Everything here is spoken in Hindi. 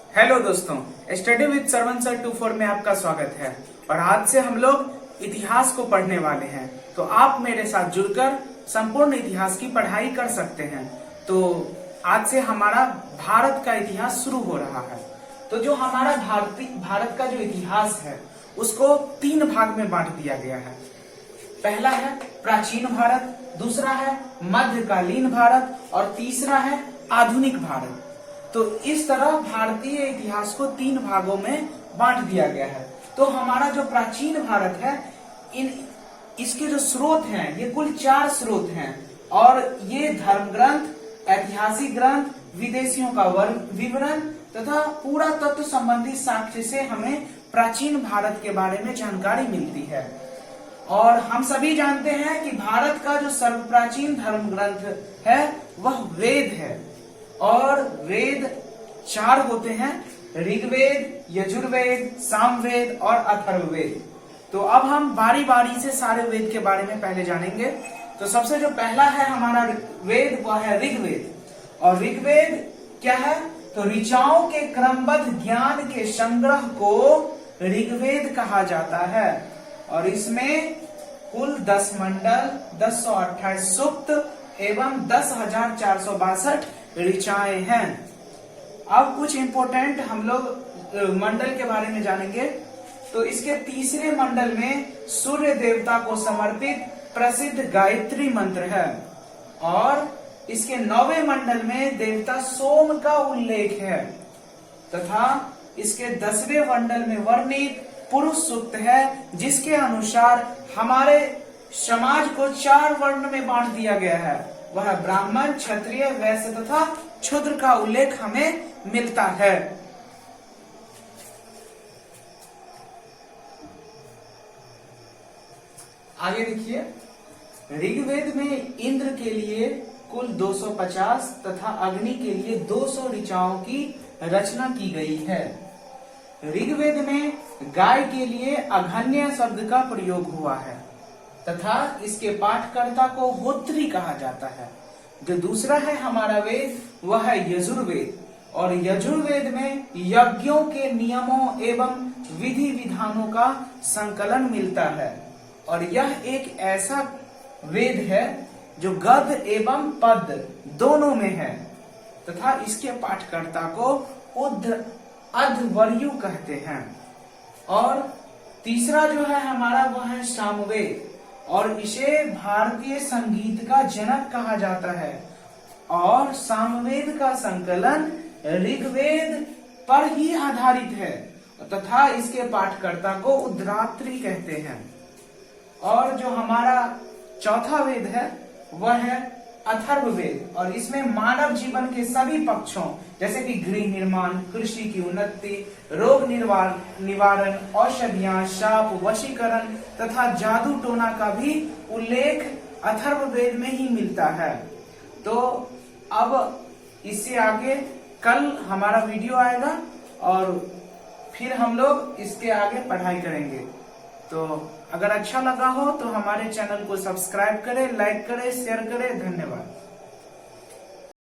हेलो दोस्तों, स्टडी विद सरवन सर 24 में आपका स्वागत है। और आज से हम लोग इतिहास को पढ़ने वाले हैं, तो आप मेरे साथ जुड़कर संपूर्ण इतिहास की पढ़ाई कर सकते हैं। तो आज से हमारा भारत का इतिहास शुरू हो रहा है। तो जो हमारा भारत का जो इतिहास है उसको 3 भाग में बांट दिया गया है। पहला है प्राचीन भारत, दूसरा है मध्यकालीन भारत और तीसरा है आधुनिक भारत। तो इस तरह भारतीय इतिहास को 3 भागों में बांट दिया गया है। तो हमारा जो प्राचीन भारत है, इसके जो स्रोत हैं ये कुल 4 स्रोत हैं और ये धर्म ग्रंथ, ऐतिहासिक ग्रंथ, विदेशियों का विवरण तथा पुरातत्व संबंधी साक्ष्य से हमें प्राचीन भारत के बारे में जानकारी मिलती है। और हम सभी जानते हैं कि भारत का जो सर्वप्राचीन धर्म ग्रंथ है वह वेद है। और वेद 4 होते हैं, ऋग्वेद, यजुर्वेद, सामवेद और अथर्ववेद। तो अब हम बारी बारी से सारे वेद के बारे में पहले जानेंगे। तो सबसे जो पहला है हमारा वेद वह है ऋग्वेद। और ऋग्वेद क्या है? तो ऋचाओं के क्रमबद्ध ज्ञान के संग्रह को ऋग्वेद कहा जाता है। और इसमें कुल 10 मंडल, 1028 सूक्त एवं 10,462 ऋचाएं हैं। अब कुछ इंपोर्टेंट हम लोग मंडल के बारे में जानेंगे। तो इसके तीसरे मंडल में सूर्य देवता को समर्पित प्रसिद्ध गायत्री मंत्र है। और इसके 9वें मंडल में देवता सोम का उल्लेख है तथा इसके 10वें मंडल में वर्णित पुरुष सूक्त है, जिसके अनुसार हमारे समाज को 4 वर्ण में बांट दिया गया है। वह ब्राह्मण, क्षत्रिय, वैश्य तथा शूद्र का उल्लेख हमें मिलता है। आगे देखिए, ऋग्वेद में इंद्र के लिए कुल 250 तथा अग्नि के लिए 200 ऋचाओं की रचना की गई है। ऋग्वेद में गाय के लिए अघन्य शब्द का प्रयोग हुआ है तथा इसके पाठकर्ता को होत्री कहा जाता है। जो दूसरा है हमारा वेद वह है यजुर्वेद। और यजुर्वेद में यज्ञों के नियमों एवं विधि विधानों का संकलन मिलता है। और यह एक ऐसा वेद है जो गद्य एवं पद्य दोनों में है तथा इसके पाठकर्ता को अध्वर्यु कहते हैं। और तीसरा जो है हमारा वह है सामवेद। और इसे भारतीय संगीत का जनक कहा जाता है। और सामवेद का संकलन ऋग्वेद पर ही आधारित है तथा इसके पाठकर्ता को उद्रात्री कहते हैं। और जो हमारा चौथा वेद है वह है अथर्ववेद। और इसमें मानव जीवन के सभी पक्षों जैसे कि गृह निर्माण, कृषि की उन्नति, रोग निवारण, औषधियां, शाप, वशीकरण तथा जादू टोना का भी उल्लेख अथर्ववेद में ही मिलता है। तो अब इससे आगे कल हमारा वीडियो आएगा और फिर हम लोग इसके आगे पढ़ाई करेंगे। तो अगर अच्छा लगा हो तो हमारे चैनल को सब्सक्राइब करें, लाइक करें, शेयर करें। धन्यवाद।